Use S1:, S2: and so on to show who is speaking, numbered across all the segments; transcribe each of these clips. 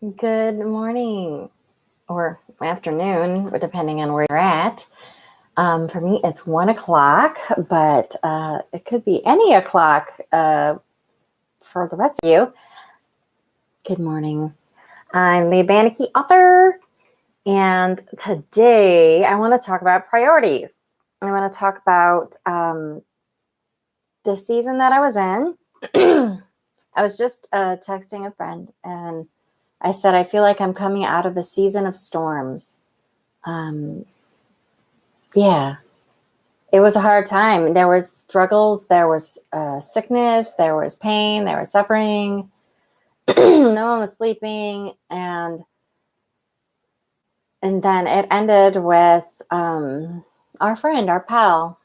S1: Good morning or afternoon, depending on where you're at. For me, it's 1 o'clock, but it could be any o'clock for the rest of you. Good morning. I'm the Banachie author, and today I want to talk about priorities. I want to talk about the season that I was in. I was just texting a friend, and I said, I feel like I'm coming out of a season of storms. Yeah, it was a hard time. There was struggles, there was sickness, there was pain, there was suffering. No one was sleeping, and then it ended with our friend, our pal,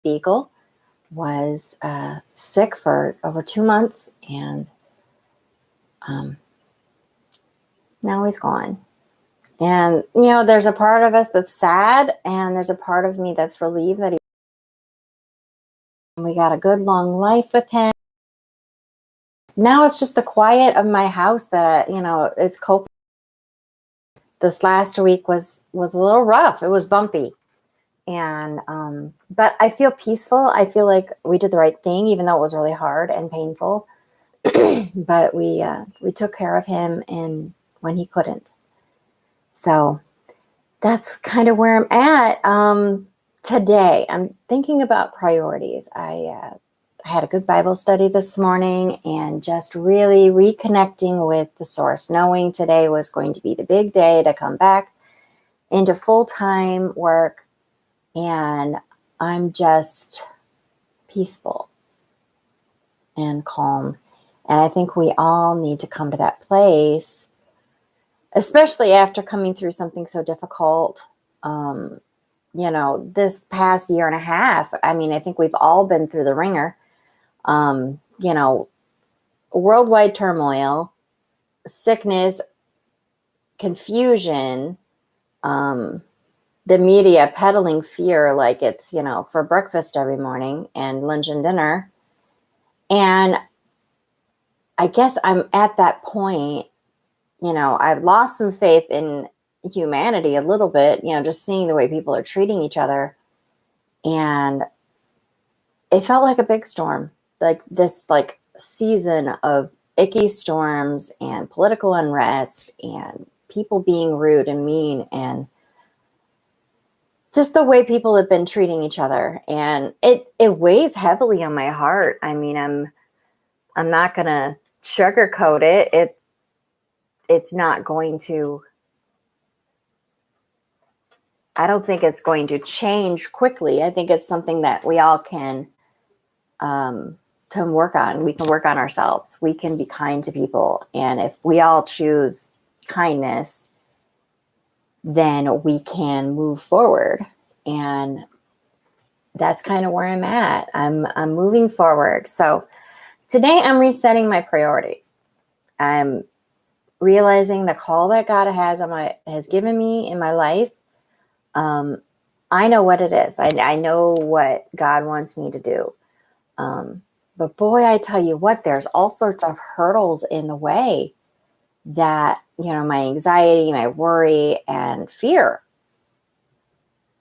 S1: Beagle, was sick for over 2 months, and now he's gone. And, there's a part of us that's sad, and there's a part of me that's relieved that we got a good long life with him. Now it's just the quiet of my house that, it's coping. This last week was a little rough. It was bumpy. And, but I feel peaceful. I feel like we did the right thing, even though it was really hard and painful. But we took care of him when he couldn't. So that's kind of where I'm at. Today, I'm thinking about priorities. I had a good Bible study this morning and just really reconnecting with the source, knowing today was going to be the big day to come back into full-time work. And I'm just peaceful and calm. And I think we all need to come to that place, especially after coming through something so difficult. This past year and a half, I think we've all been through the ringer. Worldwide turmoil, sickness, confusion, the media peddling fear like it's, for breakfast every morning and lunch and dinner. And I guess I'm at that point, I've lost some faith in humanity a little bit, just seeing the way people are treating each other. And it felt like a big storm, like this season of icky storms and political unrest and people being rude and mean and just the way people have been treating each other. And it weighs heavily on my heart. I'm not going to sugarcoat it. It's not going to, I don't think it's going to change quickly. I think it's something that we all can to work on. We can work on ourselves. We can be kind to people. And if we all choose kindness, then we can move forward. And that's kind of where I'm at. I'm moving forward. So today I'm resetting my priorities. I'm realizing the call that God has given me in my life. I know what it is. I know what God wants me to do. But boy, I tell you what, there's all sorts of hurdles in the way that, my anxiety, my worry, and fear.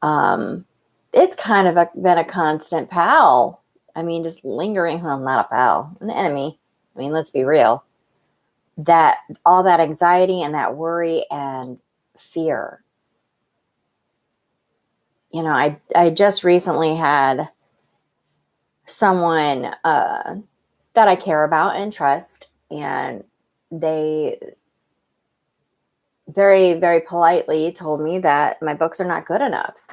S1: It's kind of been a constant pal. Just lingering, well, not a pal, an enemy. Let's be real. That all that anxiety and that worry and fear. I just recently had someone that I care about and trust, and they very, very politely told me that my books are not good enough.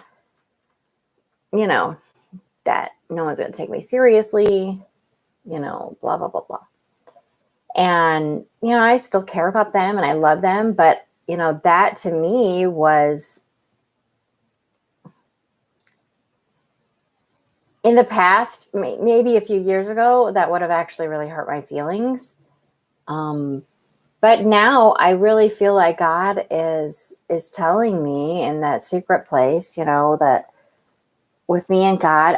S1: That no one's going to take me seriously, blah, blah, blah, blah. And, I still care about them and I love them, but, that to me was, in the past, maybe a few years ago, that would have actually really hurt my feelings. But now I really feel like God is telling me in that secret place, that with me and God,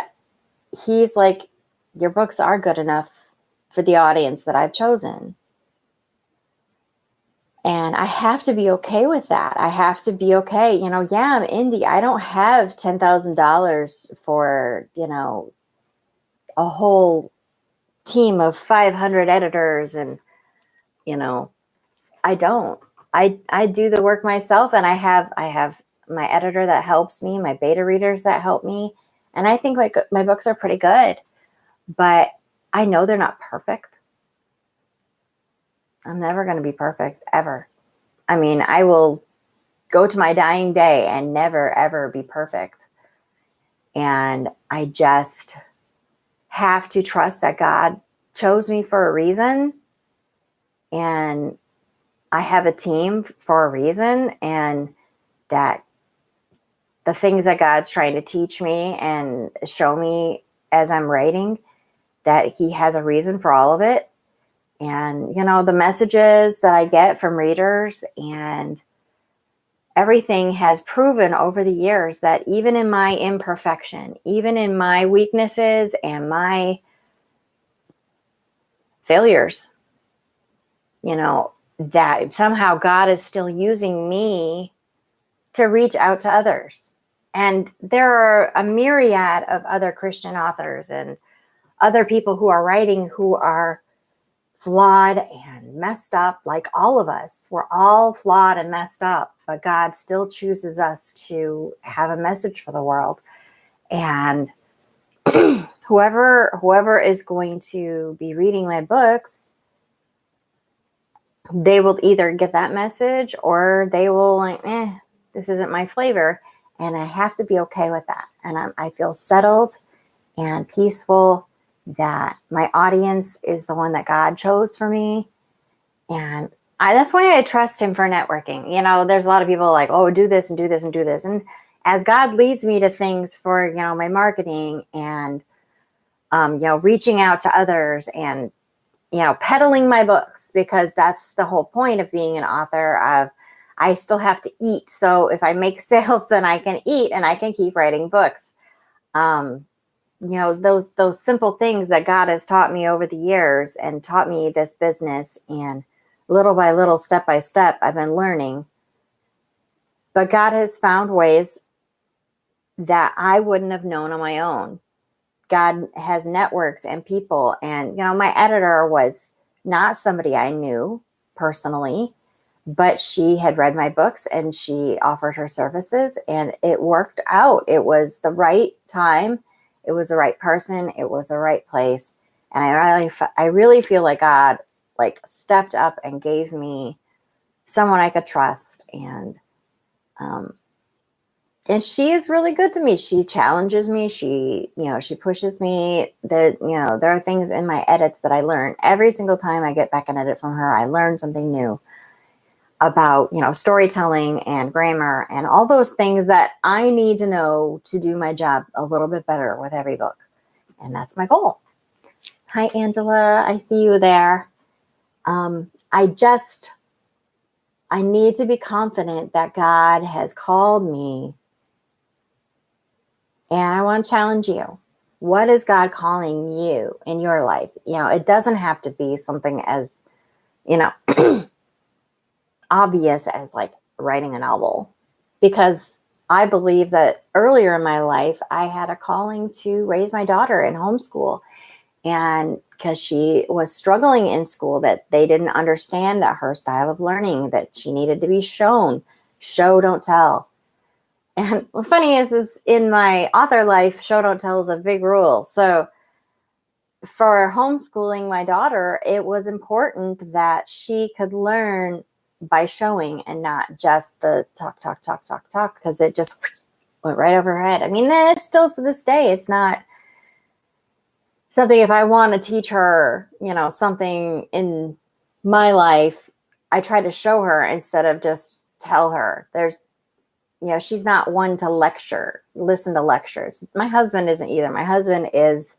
S1: He's like, your books are good enough for the audience that I've chosen. And I have to be okay with that. I have to be okay. Yeah, I'm indie. I don't have $10,000 for, a whole team of 500 editors. And, I don't. I do the work myself, and I have my editor that helps me, my beta readers that help me. And I think my books are pretty good, but I know they're not perfect. I'm never going to be perfect, ever. I mean, I will go to my dying day and never, ever be perfect. And I just have to trust that God chose me for a reason. And I have a team for a reason. And that the things that God's trying to teach me and show me as I'm writing, that He has a reason for all of it. And, the messages that I get from readers and everything has proven over the years that even in my imperfection, even in my weaknesses and my failures, that somehow God is still using me to reach out to others. And there are a myriad of other Christian authors and other people who are writing who are flawed and messed up, like all of us. We're all flawed and messed up, but God still chooses us to have a message for the world. And whoever is going to be reading my books, they will either get that message or they will like, this isn't my flavor. And I have to be okay with that. And I feel settled and peaceful that my audience is the one that God chose for me. And that's why I trust Him for networking. There's a lot of people like, oh, do this and do this and do this. And as God leads me to things for, my marketing and, reaching out to others and, peddling my books, because that's the whole point of being an author. I still have to eat. So if I make sales, then I can eat and I can keep writing books. Those simple things that God has taught me over the years and taught me this business, and little by little, step by step, I've been learning. But God has found ways that I wouldn't have known on my own. God has networks and people. And, my editor was not somebody I knew personally, but she had read my books and she offered her services, and it worked out. It was the right time. It was the right person. It was the right place. And I really feel like God stepped up and gave me someone I could trust. And she is really good to me. She challenges me. She pushes me. There are things in my edits that I learn every single time I get back an edit from her. I learn something new about, storytelling and grammar and all those things that I need to know to do my job a little bit better with every book. And that's my goal. Hi, Angela. I see you there. I need to be confident that God has called me. And I want to challenge you. What is God calling you in your life? It doesn't have to be something as, obvious as like writing a novel, because I believe that earlier in my life, I had a calling to raise my daughter in homeschool. And because she was struggling in school, that they didn't understand that her style of learning, that she needed to be shown, show, don't tell. And what's funny is in my author life, show, don't tell is a big rule. So for homeschooling my daughter, it was important that she could learn by showing and not just the talk, because it just went right over her head. I mean, it's still to this day, it's not something. If I want to teach her, something in my life, I try to show her instead of just tell her. She's not one to listen to lectures. My husband isn't either. My husband is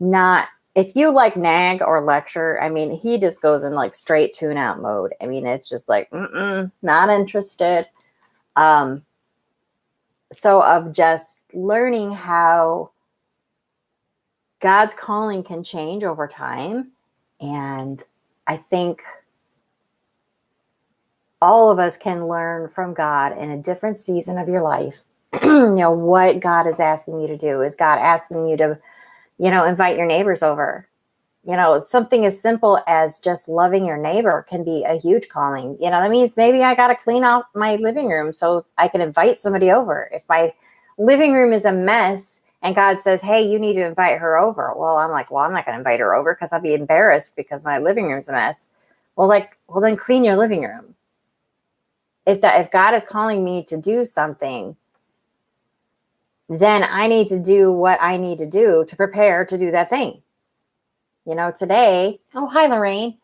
S1: not. If you like nag or lecture, I mean, he just goes in straight tune out mode. I mean, it's just not interested. So of just learning how God's calling can change over time. And I think all of us can learn from God in a different season of your life. What God is asking you to do. Is God asking you to, invite your neighbors over? Something as simple as just loving your neighbor can be a huge calling. That means maybe I got to clean out my living room so I can invite somebody over. If my living room is a mess and God says, hey, you need to invite her over. Well, I'm like, well, I'm not going to invite her over because I'll be embarrassed because my living room's a mess. Well, then clean your living room. If God is calling me to do something, then I need to do what I need to do to prepare to do that thing. Today, oh, hi, Lorraine.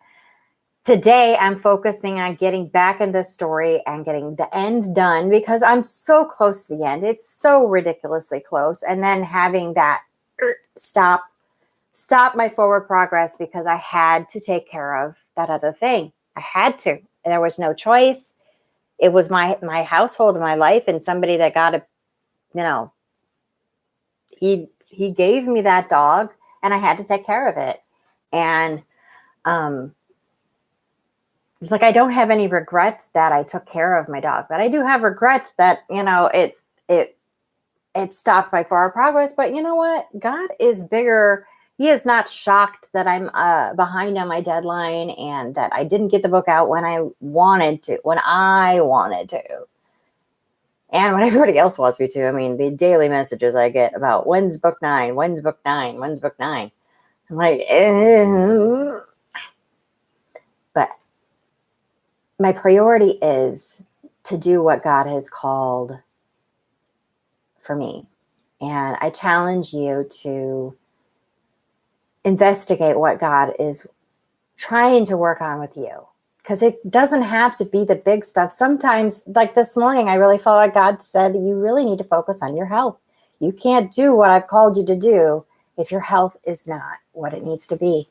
S1: Today, I'm focusing on getting back in this story and getting the end done because I'm so close to the end. It's so ridiculously close. And then having that stop my forward progress because I had to take care of that other thing. I had to. There was no choice. It was my household and my life, and somebody that got to, he gave me that dog and I had to take care of it. And it's like I don't have any regrets that I took care of my dog, but I do have regrets that it stopped my forward progress. But you know what? God is bigger. He is not shocked that I'm behind on my deadline and that I didn't get the book out when I wanted to, and when everybody else wants me to. I mean, the daily messages I get about when's book 9, when's book 9, when's book 9. I'm like, But my priority is to do what God has called for me. And I challenge you to investigate what God is trying to work on with you. Because it doesn't have to be the big stuff. Sometimes, like this morning, I really felt like God said, you really need to focus on your health. You can't do what I've called you to do if your health is not what it needs to be.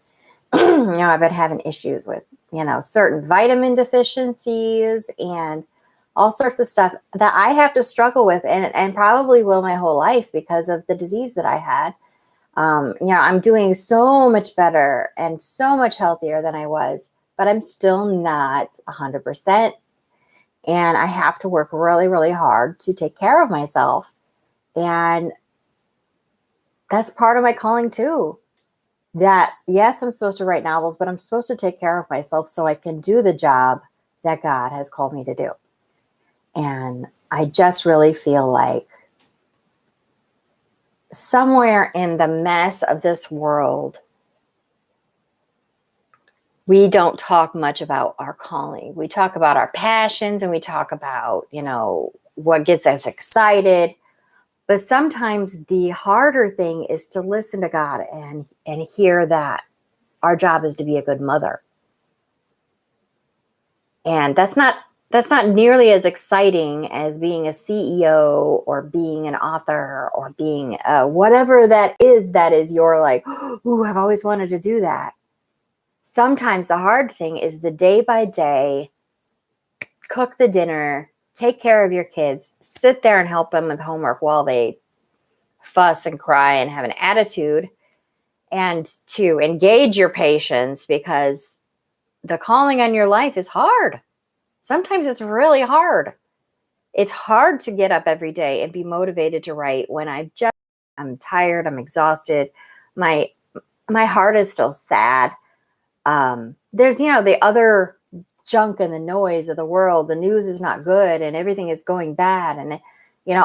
S1: I've been having issues with, certain vitamin deficiencies and all sorts of stuff that I have to struggle with and probably will my whole life because of the disease that I had. I'm doing so much better and so much healthier than I was, but I'm still not 100%. And I have to work really, really hard to take care of myself. And that's part of my calling too. That, yes, I'm supposed to write novels, but I'm supposed to take care of myself so I can do the job that God has called me to do. And I just really feel like somewhere in the mess of this world, we don't talk much about our calling. We talk about our passions and we talk about, what gets us excited. But sometimes the harder thing is to listen to God and hear that our job is to be a good mother. And that's not nearly as exciting as being a CEO or being an author or being whatever that is your like, ooh, I've always wanted to do that. Sometimes the hard thing is the day by day, cook the dinner, take care of your kids, sit there and help them with homework while they fuss and cry and have an attitude, and to engage your patients because the calling on your life is hard. Sometimes it's really hard. It's hard to get up every day and be motivated to write when I'm tired, I'm exhausted. My heart is still sad. There's, the other junk and the noise of the world. The news is not good and everything is going bad. And,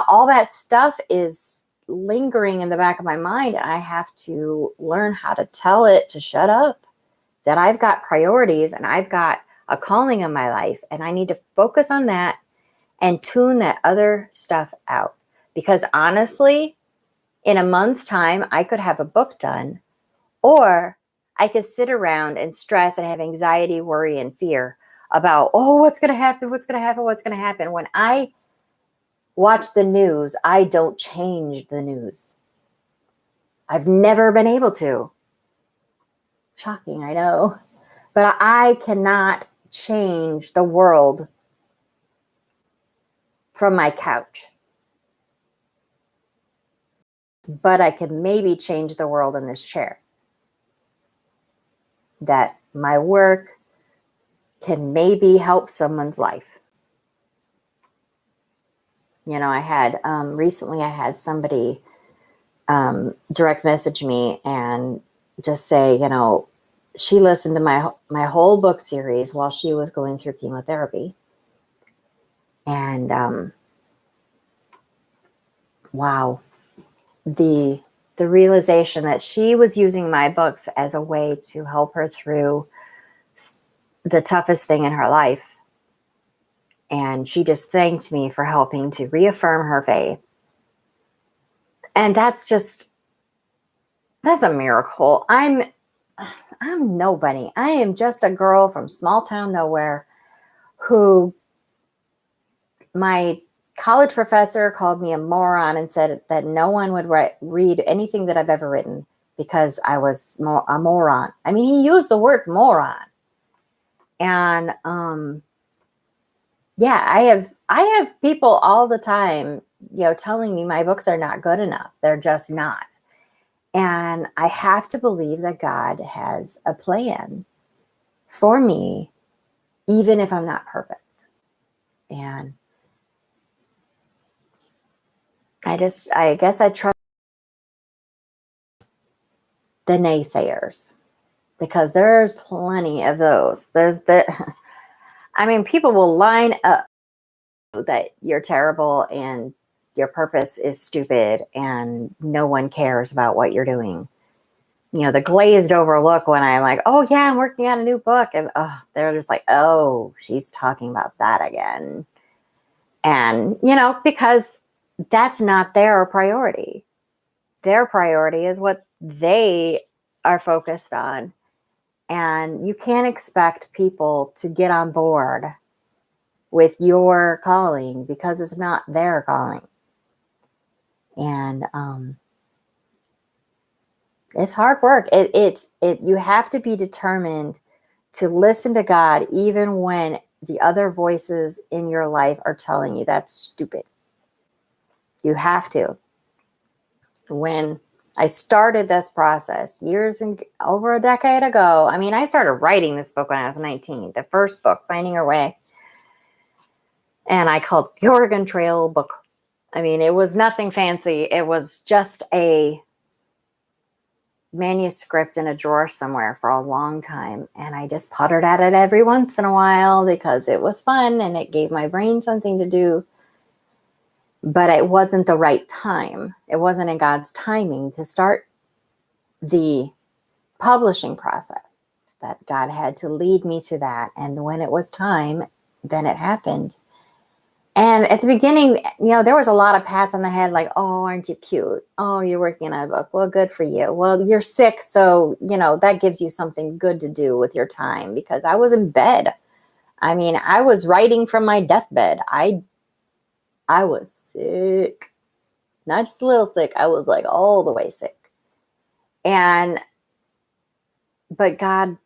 S1: all that stuff is lingering in the back of my mind. I have to learn how to tell it to shut up, that I've got priorities and I've got a calling in my life and I need to focus on that and tune that other stuff out. Because honestly, in a month's time, I could have a book done, or I could sit around and stress and have anxiety, worry, and fear about, oh, what's going to happen? What's going to happen? What's going to happen? When I watch the news, I don't change the news. I've never been able to. Shocking, I know. But I cannot change the world from my couch. But I can maybe change the world in this chair. That my work can maybe help someone's life. You know, I had recently I had somebody direct message me and just say, you know, she listened to my whole book series while she was going through chemotherapy. And wow, the realization that she was using my books as a way to help her through the toughest thing in her life. And she just thanked me for helping to reaffirm her faith. And that's a miracle. I'm nobody. I am just a girl from small town nowhere who my college professor called me a moron and said that no one would read anything that I've ever written because I was a moron. I mean, he used the word moron. And yeah, I have people all the time, you know, telling me my books are not good enough. They're just not. And I have to believe that God has a plan for me, even if I'm not perfect. And I guess I trust the naysayers because there's plenty of those. I mean, people will line up that you're terrible and your purpose is stupid and no one cares about what you're doing. You know, the glazed over look when I'm like, oh yeah, I'm working on a new book. And they're just like, oh, she's talking about that again. And, you know, because that's not their priority. Their priority is what they are focused on. And you can't expect people to get on board with your calling because it's not their calling. And it's hard work. You have to be determined to listen to God even when the other voices in your life are telling you that's stupid. You have to. When I started this process over a decade ago, I mean, I started writing this book when I was 19, the first book, Finding Her Way. And I called it the Oregon Trail book. I mean, it was nothing fancy. It was just a manuscript in a drawer somewhere for a long time. And I just puttered at it every once in a while because it was fun and it gave my brain something to do. But it wasn't the right time. It wasn't in God's timing to start the publishing process. That God had to lead me to that. And when it was time, then it happened. And at the beginning, you know, there was a lot of pats on the head like, oh, aren't you cute? Oh, you're working on a book. Well, good for you. Well, you're sick. So, you know, that gives you something good to do with your time because I was in bed. I mean, I was writing from my deathbed. I was sick, not just a little sick. I was like all the way sick. But God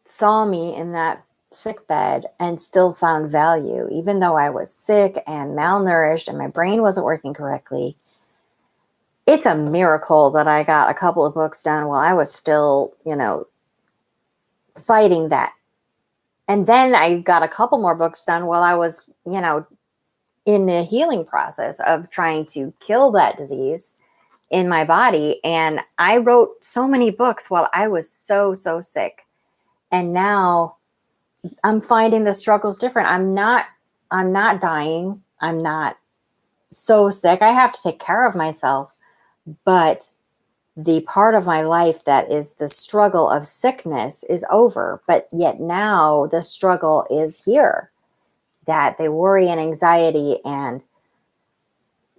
S1: saw me in that sick bed and still found value, even though I was sick and malnourished and my brain wasn't working correctly. It's a miracle that I got a couple of books done while I was still, you know, fighting that. And then I got a couple more books done while I was, you know, in the healing process of trying to kill that disease in my body. And I wrote so many books while I was so sick. And now I'm finding the struggles different. I'm not dying. I'm not so sick. I have to take care of myself. But the part of my life that is the struggle of sickness is over. But yet now the struggle is here. That the worry and anxiety and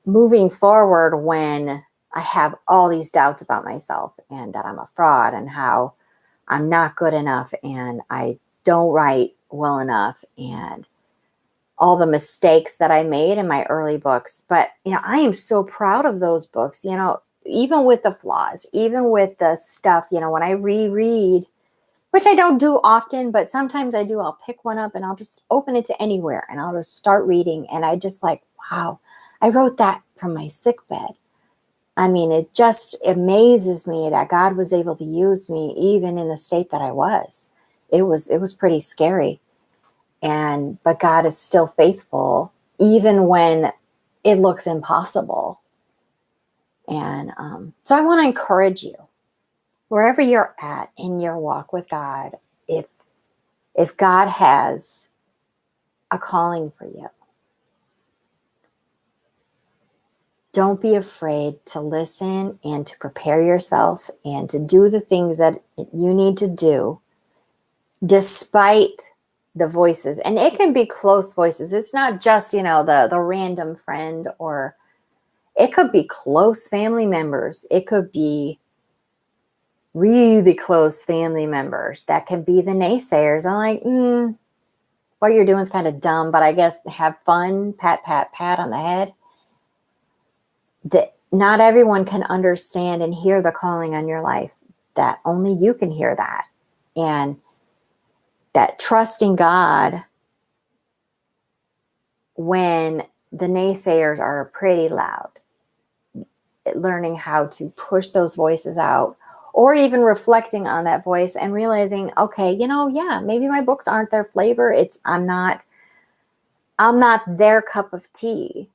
S1: moving forward when I have all these doubts about myself and that I'm a fraud and how I'm not good enough and I don't write well enough and all the mistakes that I made in my early books. But, you know, I am so proud of those books, you know, even with the flaws, even with the stuff, you know, when I reread, which I don't do often, but sometimes I do, I'll pick one up and I'll just open it to anywhere and I'll just start reading. And I just like, wow, I wrote that from my sick bed. I mean, it just amazes me that God was able to use me even in the state that I was. it was pretty scary. But God is still faithful, even when it looks impossible. And so I want to encourage you, wherever you're at in your walk with God, if God has a calling for you, don't be afraid to listen and to prepare yourself and to do the things that you need to do, despite the voices. And it can be close voices. It's not just, the random friend, or it could be close family members. It could be really close family members that can be the naysayers. I'm like, what you're doing is kind of dumb, but I guess have fun, pat, pat, pat on the head. That not everyone can understand and hear the calling on your life, that only you can hear that. And that trusting God when the naysayers are pretty loud, learning how to push those voices out, or even reflecting on that voice and realizing, okay, maybe my books aren't their flavor. I'm not their cup of tea,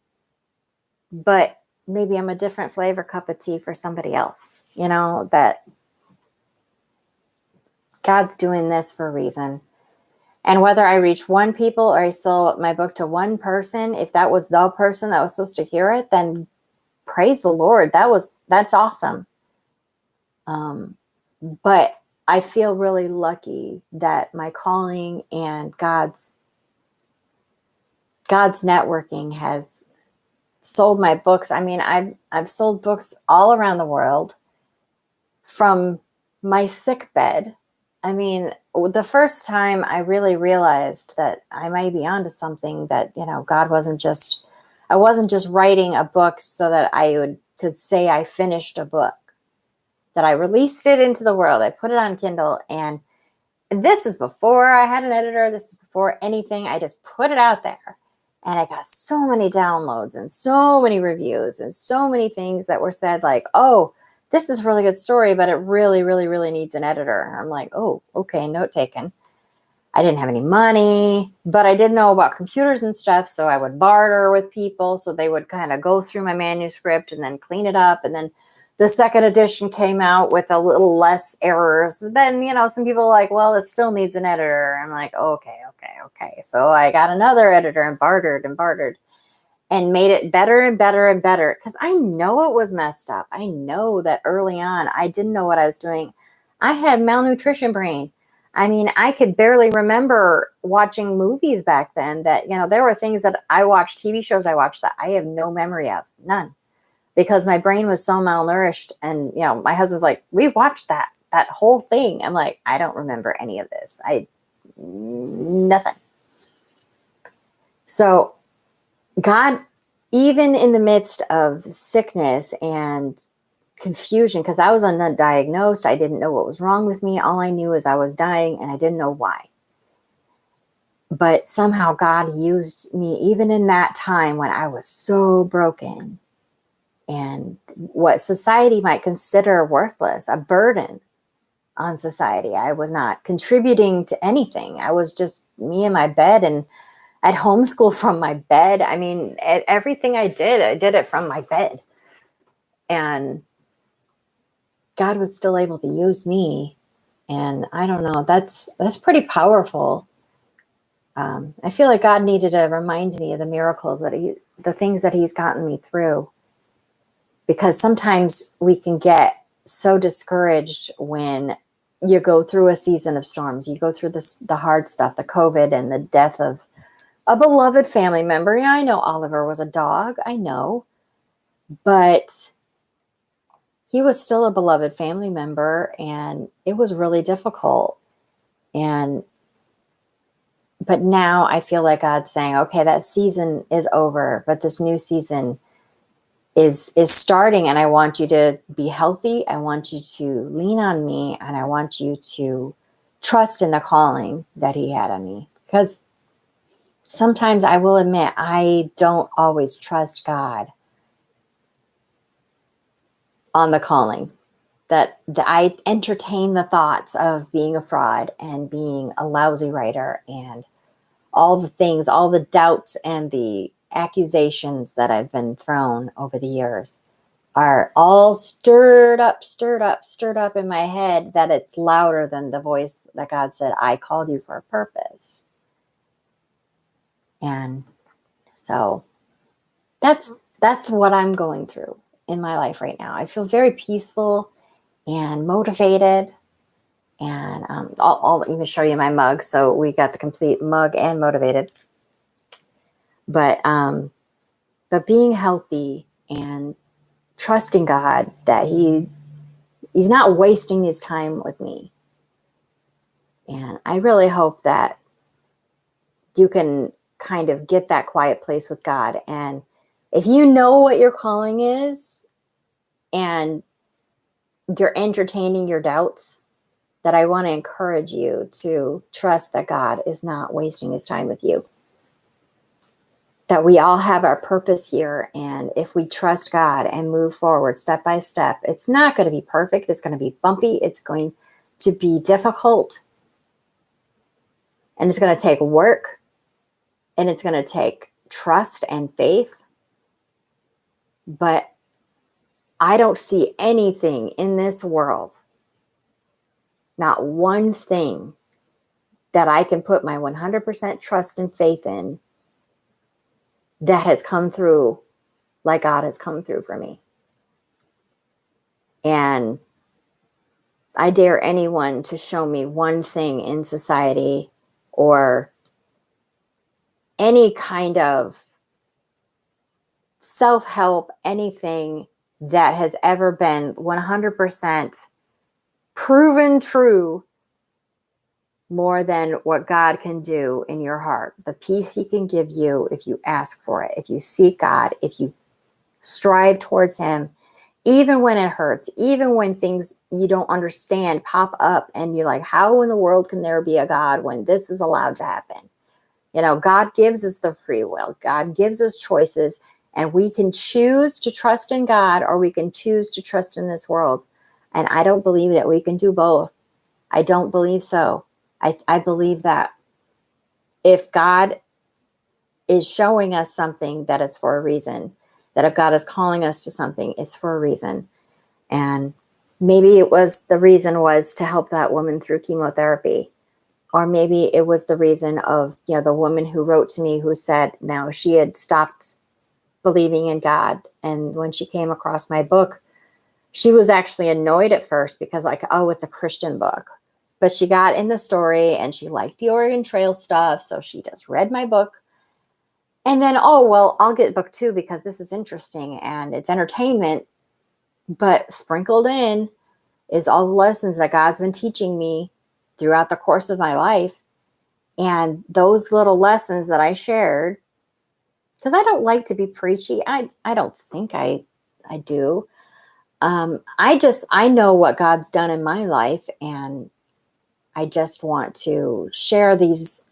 S1: but maybe I'm a different flavor cup of tea for somebody else, that God's doing this for a reason. And whether I reach one people or I sell my book to one person, if that was the person that was supposed to hear it, then praise the Lord. That's awesome. But I feel really lucky that my calling and God's networking has sold my books. I mean, I've sold books all around the world from my sick bed. I mean, the first time I really realized that I might be onto something, that, God I wasn't just writing a book so that I could say I finished a book, that I released it into the world. I put it on Kindle, and this is before I had an editor. This is before anything. I just put it out there, and I got so many downloads and so many reviews and so many things that were said, like, oh, this is a really good story, but it really, really, really needs an editor. And I'm like, oh, okay, note taken. I didn't have any money, but I did know about computers and stuff. So I would barter with people. So they would kind of go through my manuscript and then clean it up. And then the second edition came out with a little less errors. Then, some people are like, well, it still needs an editor. I'm like, okay. So I got another editor and bartered and made it better and better and better, because I know it was messed up. I know that early on, I didn't know what I was doing. I had malnutrition brain. I mean, I could barely remember watching movies back then, that, there were things that I watched, TV shows I watched, that I have no memory of, none, because my brain was so malnourished. And, my husband's like, we watched that whole thing. I'm like, I don't remember any of this. Nothing. So God, even in the midst of sickness and confusion, because I was undiagnosed, I didn't know what was wrong with me. All I knew is I was dying, and I didn't know why. But somehow God used me even in that time when I was so broken, and what society might consider worthless, a burden on society. I was not contributing to anything. I was just me in my bed, and I'd homeschool from my bed. I mean, everything I did it from my bed. And God was still able to use me. And I don't know, that's pretty powerful. I feel like God needed to remind me of the miracles the things that he's gotten me through. Because sometimes we can get so discouraged when you go through a season of storms. You go through the hard stuff, the COVID and the death of a beloved family member. Yeah, I know Oliver was a dog. I know. But he was still a beloved family member, and it was really difficult. But now I feel like God's saying, okay, that season is over, but this new season is starting, and I want you to be healthy. I want you to lean on me, and I want you to trust in the calling that he had on me. Because sometimes, I will admit, I don't always trust God on the calling that I entertain the thoughts of being a fraud and being a lousy writer and all the things, all the doubts and the accusations that I've been thrown over the years are all stirred up in my head, that it's louder than the voice that God said, I called you for a purpose. And so that's what I'm going through in my life right now. I feel very peaceful and motivated. And I'll even show you my mug. So we got the complete mug and motivated. But being healthy and trusting God that He's not wasting His time with me. And I really hope that you can kind of get that quiet place with God. And if you know what your calling is and you're entertaining your doubts, that I want to encourage you to trust that God is not wasting His time with you. That we all have our purpose here. And if we trust God and move forward step by step, it's not going to be perfect. It's going to be bumpy. It's going to be difficult. And it's going to take work. And it's going to take trust and faith. But I don't see anything in this world, not one thing, that I can put my 100% trust and faith in that has come through like God has come through for me. And I dare anyone to show me one thing in society or any kind of self-help, anything that has ever been 100% proven true more than what God can do in your heart. The peace He can give you if you ask for it, if you seek God, if you strive towards Him, even when it hurts, even when things you don't understand pop up and you're like, how in the world can there be a God when this is allowed to happen? You know, God gives us the free will. God gives us choices, and we can choose to trust in God or we can choose to trust in this world. And I don't believe that we can do both. I don't believe so. I believe that if God is showing us something, that it's for a reason. That if God is calling us to something, it's for a reason. And maybe the reason was to help that woman through chemotherapy. Or maybe it was the reason of, the woman who wrote to me who said, now she had stopped believing in God. And when she came across my book, she was actually annoyed at first because it's a Christian book. But she got in the story and she liked the Oregon Trail stuff. So she just read my book. And then, I'll get book 2 because this is interesting and it's entertainment. But sprinkled in is all the lessons that God's been teaching me throughout the course of my life. And those little lessons that I shared, because I don't like to be preachy. I don't think I do. I know what God's done in my life, and I just want to share these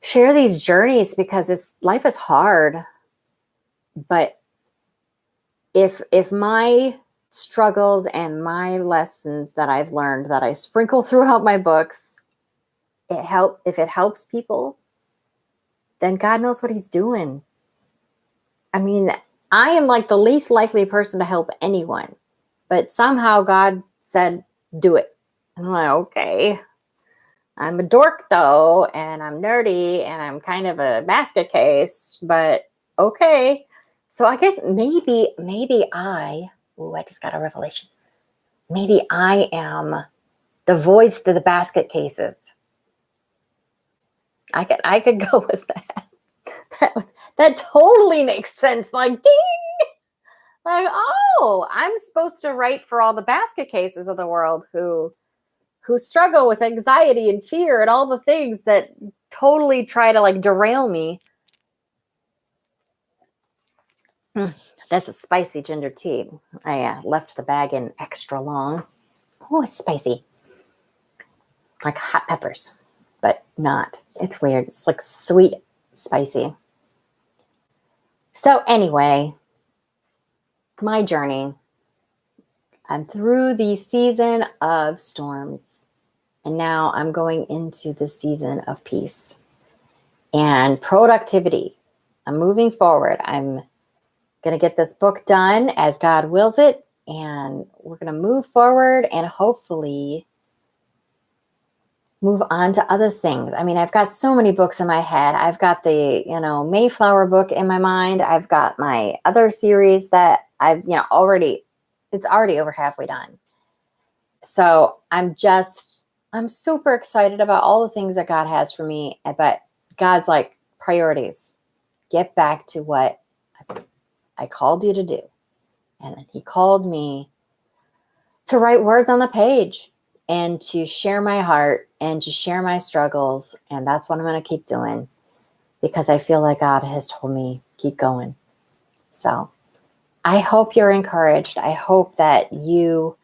S1: journeys because life is hard. But if my struggles and my lessons that I've learned that I sprinkle throughout my books, if it helps people, then God knows what He's doing. I mean, I am like the least likely person to help anyone, but somehow God said, do it. And I'm like, okay. I'm a dork though, and I'm nerdy, and I'm kind of a basket case, but okay. So I guess maybe I just got a revelation. Maybe I am the voice to the basket cases. I could go with that. That totally makes sense. Like, ding! Like, I'm supposed to write for all the basket cases of the world who struggle with anxiety and fear and all the things that totally try to derail me. That's a spicy ginger tea. I left the bag in extra long. Oh, it's spicy. Like hot peppers, but not. It's weird. It's like sweet, spicy. So anyway, my journey. I'm through the season of storms, and now I'm going into the season of peace and productivity. I'm moving forward. I'm going to get this book done as God wills it, and we're going to move forward and hopefully move on to other things. I mean, I've got so many books in my head. I've got the, Mayflower book in my mind. I've got my other series that I've, it's already over halfway done. So I'm super excited about all the things that God has for me. But God's like, priorities. Get back to what I called you to do. And he called me to write words on the page and to share my heart and to share my struggles. And that's what I'm going to keep doing because I feel like God has told me, keep going. So I hope you're encouraged. I hope that you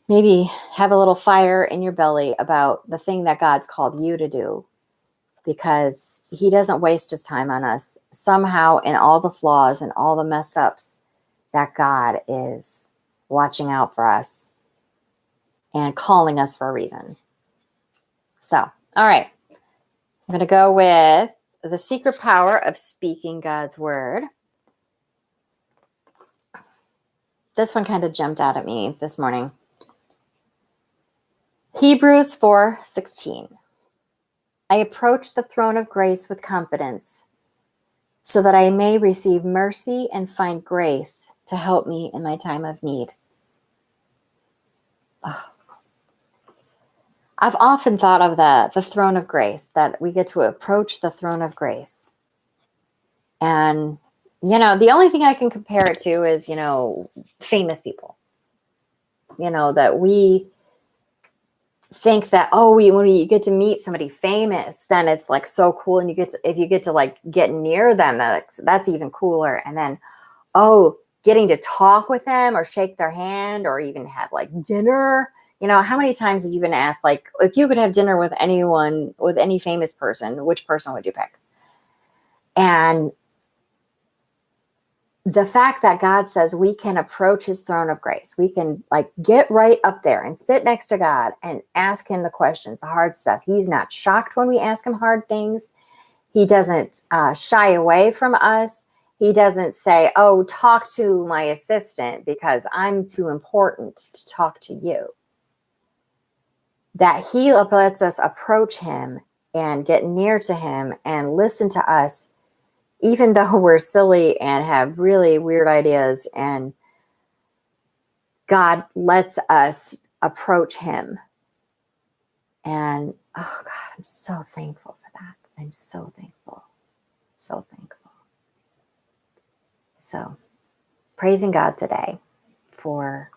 S1: maybe have a little fire in your belly about the thing that God's called you to do, because he doesn't waste his time on us. Somehow in all the flaws and all the mess ups, that God is watching out for us and calling us for a reason. So, all right. I'm going to go with the secret power of speaking God's word. This one kind of jumped out at me this morning. Hebrews 4:16. I approach the throne of grace with confidence so that I may receive mercy and find grace to help me in my time of need. Oh. I've often thought of the throne of grace, that we get to approach the throne of grace. And, the only thing I can compare it to is, famous people. That we think that, when you get to meet somebody famous, then it's like so cool. And if you get to like get near them, that's even cooler. And then, getting to talk with them or shake their hand or even have like dinner. How many times have you been asked, like, if you could have dinner with anyone, with any famous person, which person would you pick? And the fact that God says we can approach his throne of grace, we can like get right up there and sit next to God and ask him the questions, the hard stuff. He's not shocked when we ask him hard things. He doesn't shy away from us. He doesn't say, talk to my assistant because I'm too important to talk to you. That he lets us approach him and get near to him and listen to us, even though we're silly and have really weird ideas, and God lets us approach him. And, oh God, I'm so thankful for that. I'm so thankful. So thankful. So, praising God today for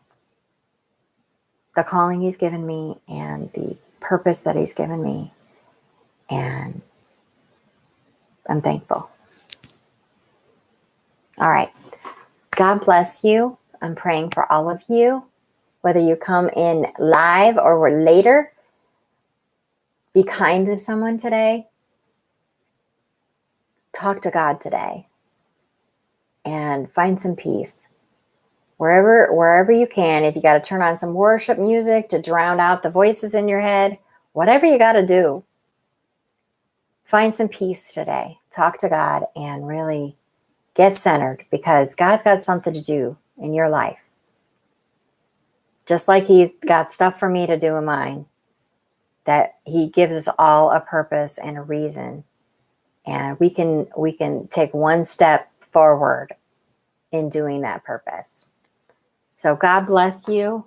S1: the calling he's given me and the purpose that he's given me. And I'm thankful. All right. God bless you. I'm praying for all of you, whether you come in live or later. Be kind to someone today. Talk to God today and find some peace. Wherever you can. If you got to turn on some worship music to drown out the voices in your head, whatever you got to do, find some peace today. Talk to God and really get centered, because God's got something to do in your life. Just like he's got stuff for me to do in mine, that he gives us all a purpose and a reason. And we can take one step forward in doing that purpose. So God bless you.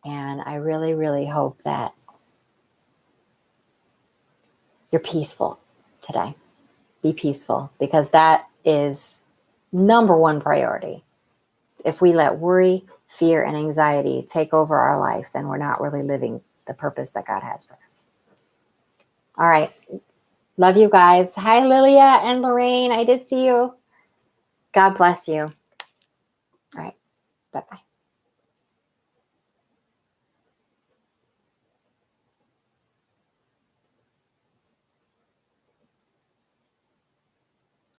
S1: And I really, really hope that you're peaceful today. Be peaceful, because that is number one priority. If we let worry, fear, and anxiety take over our life, then we're not really living the purpose that God has for us. All right. Love you guys. Hi, Lilia and Lorraine. I did see you. God bless you. All right. Bye-bye.